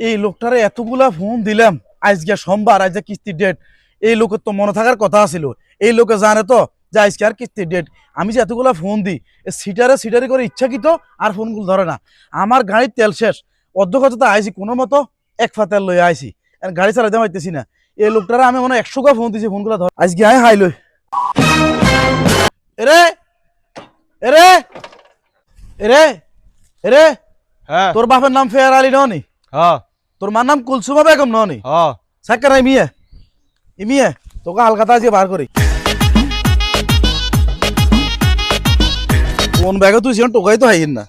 এই লোকটারে এতগুলা ফোন দিলাম, আজকে সোমবার, আজকে কিস্তির ডেট। এই লোকের তো মনে থাকার কথা ছিল, এই লোকে জানে তো যে আজকে আর কিস্তির ডেট। আমি যে এতগুলা ফোন দিই, সিটারি করে ইচ্ছাকৃত আর ফোনগুলো ধরে না। আমার গাড়ির তেল শেষ, অর্ধকথা আইসি কোনো মতো এক ফা তেল লই আইসি, গাড়ি চালাইতে পারতেছি না। এই লোকটারে আমি মনে 100 ফোন দিছি, ফোনগুলো ধর। আজকে আয় হাই লই। এরে এরে এরে এরে, হ্যাঁ তোর বাপের নাম ফেয়ার আলী ননি? হ্যাঁ তোর মার নাম কুলসুমা বেগম ননি? হ্যাঁ সাক্কার ইমিয়ে ইমিয়ে তোকে হালকাতা আজকে বার করি। কোন ব্যাগে তুই সেখানে টোকাই তো হাইন না।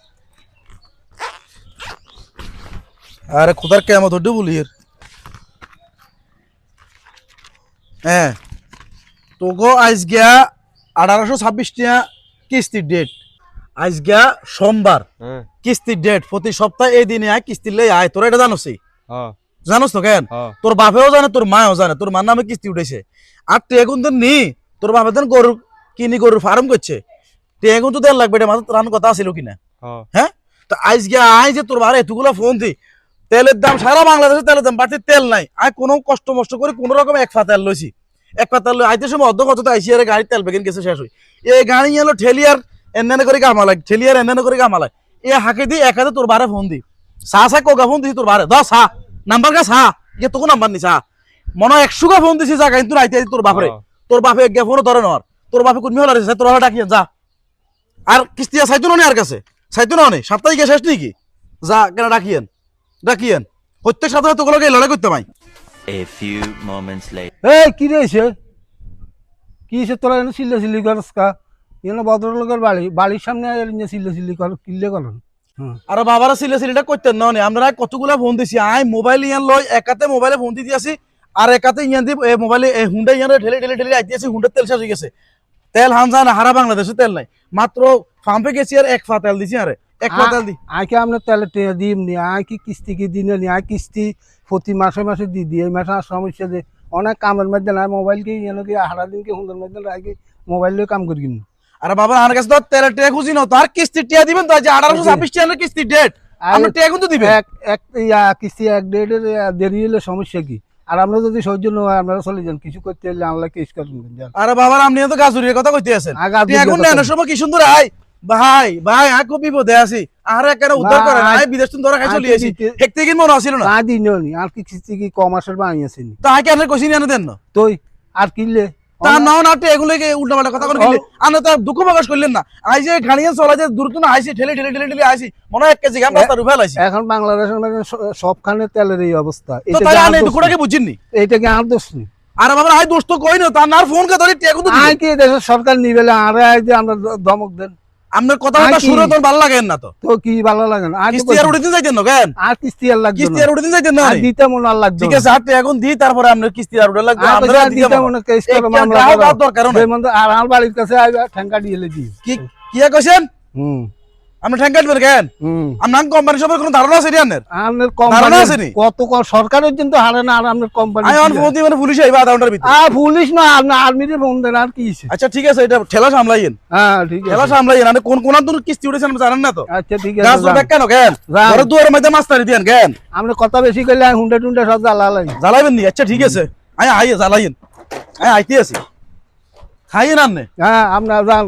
আরে খুদার কেমন ধরতে বলির। হ্যাঁ, তোকে আজকে 1826 টাকা কিস্তির ডেট। আজকে সোমবার, হ্যাঁ কিস্তির ডেট। প্রতি সপ্তাহে এই দিনে আয়, কিস্তির লেই আয়। তোরা এটা জানোসই? হ্যাঁ জানোস তো কেন? হ্যাঁ তোর বাপেও জানে, তোর মাও জানে, তোর মার নামে কিস্তি উঠেছে। আর টেগুন তো নি, তোর বাপের দেন গরু কিনি, গরুর ফার্ম করছে। টেগুন তো দেন লাগবে, এটা মাথা রান কথা ছিল কিনা? হ্যাঁ, তো আজকে আয় যে তোর বারে এতগুলো ফোন দি, তেলের দাম সারা বাংলাদেশে তেলের দাম বাড়তি, তেল নাই। আয় কোনো কষ্ট মষ্ট করে কোন রকম এক ফা তেল লইছি, এক ফা তেল লই আইতে সময় অর্ধ কত আইসি, আরে গাড়ির তেল বেগেন গেছে শেষ হই। এই গাড়ি এলো ঠেলিয়ার এনে করে কামালাই, ঠেলিয়ার এনে করে কামালাই। এ হাঁকে দি এক হাতে তোর বারে ফোন দি, সা কোকা ফোন দিছি তোর বারে, দশ হা নাম্বার গাছ হা ইয়ে তোকে নাম্বার নিছা মনে হয় 100 ফোন দিছি যা কিন্তু আইতে তোর বাপরে। তোর বাপে এক ফোনও ধরে নর, তোর বাপে কোন মেহলা রেছে, তোর বাপে ডাকিয়ে যা। আর কিস্তি চাইতো না আর কাছে, চাইতো না অনেক সাপ্তাহিক শেষ নাকি? যা কেন ডাকিয়েন, ডাকিয়েন প্রত্যেক সপ্তাহে তোগুলোকে লড়াই করতে পাই। A few moments later. এই কি রয়েছে, কি হয়েছে তোরা এনে চিল্লি করস কা? এনে ভদ্রলোকের বাড়ির সামনে চিল্লি কর, কিল্লে করেন। আর বাবারা সিলেটা করতেন না, আমরা কতগুলা ফোন দিছি। আই মোবাইল ইয়ান লই, একাতে মোবাইলে ফোন দিতে আসি, আর একাতে ইয়ান দি মোবাইলে হুন্ডা ইয়ান ঠেলে ঠেলে ঠেলে আইতে আসি। হুন্ডার তেল শেষ হয়ে গেছে, তেল হানজা না, হারা বাংলাদেশে তেল নাই। মাত্র পাম্পে গেছি আর এক ফা তেল দিছি, আরে এক ফা তেল দি। আইকে আপনার তেলে টেনে দিম নি, আই কি কিস্তি কি দিনে নি, আই কিস্তি প্রতি মাসে মাসে দিই। এই মাসে আর সমস্যা যে অনেক কামের মধ্যে নাই, মোবাইল কি এনে কি হারা দিন কি হুন্ডার মধ্যে রাখি মোবাইল লিয়ে কাম করি কিনি। আরে বাবা আমার কাছে তো তেলের টেয়া খুঁজি না, তার কিস্তি টিয়া দিবেন তো, আজ 1826 টাকার কিস্তি ডেট, আমরা টেয়া কিন্তু দিবেন। এক কিস্তি এক ডেটের দেরি হলে সমস্যা কি? আর আমরা যদি সহ্য না হয় আপনারা চলে যান, কিছু করতে হলে আল্লাহ কেস করবেন। আরে বাবা আপনি তো গাজুরির কথা কইতে আছেন, এখন নেন সময় কি সুন্দর। আই ভাই ভাই আই খুব বিপদে আছি, আর একটা উদ্ধার করেন। আই বিদেশ তুমি ধরা খাই চলে আসি, হেকতে কি মনে আসিল না? দিন আর কি কিস্তি কি কম আসের বানি আসেনি তো আই কি আপনার কইছি না দেন না তুই আর কিনলে তা না না এগুলোকে উল্টা পাল্টা কথা কইলে আনা তো দুঃখ প্রকাশ করলেন না। আই যে গাড়িয়া চলা যে দূরত্ব না আইছি, ঠেলে ঠেলে ঠেলে ঠেলে আইছি, মনে হয় 1 কেজি গাম রাস্তা রুফে লাইছি। এখন বাংলাদেশের মানে সবখানে তেলের এই অবস্থা, তো তাই আনে দুঃখটাকে বুঝিনি। এইটা কি আর দোষ নেই? আরে বাবা আই দোষ তো কই না, তার নার ফোন কে ধরে টেকু তো আই কি দেশের সরকার নিবেলে আরে আই যে আমরা ধমক দেন। আপনার কথাটা শুনে তোর ভালো লাগে না? তো তো কি ভালো লাগে না? কিস্তি আর উড়িতে যাইতেন না কেন? আর কিস্তি আর লাগবে কিস্তি আর উড়িতে যাইতেন না? আর দিতে মন আর লাগবে। ঠিক আছে হাতে এখন দি, তারপরে আপনার কিস্তি আর উড়ে লাগবে। আমরা দিতে মন কেস করে মামলা করব দরকার না। আর আমার বাড়ির কাছে আইবা ঠ্যাঙ্কা দিয়েলে দি। কি কি কইছেন? হুম আপনি ঠ্যাঙ্কা দিবেন কেন? আপনার কোম্পানি সবার কোনো ধারণা আছে আপনার? আপনার কোম্পানি কত সরকারের জন্য হারে না, আর আপনার কোম্পানি আই অন ফোন দিই মানে পুলিশ আইবা আধা ঘন্টার ভিতরে। পুলিশ না, আপনি আর্মিতে ফোন দেন আর কি। আচ্ছা ঠিক আছে, এটা ঠেলা সামলাইয়েন। হ্যাঁ ঠিক আছে, ঠেলা সামলাইয়েন। আপনি কোন কোন দূর কিস্তি উঠেছেন জানেন না তো? আচ্ছা ঠিক আছে, গাছ ব্যাগ কেন কেন ঘরে দুয়ারের মধ্যে মাস্তারি দেন কেন? আপনি কথা বেশি কইলে হুন্ডা টুন্ডা সব জ্বালালাই জ্বালাইবেন নি? আচ্ছা ঠিক আছে, আই আই জ্বালাইয়েন, আই আইতে আছি, খাইয়েন আপনি। হ্যাঁ আপনার যান।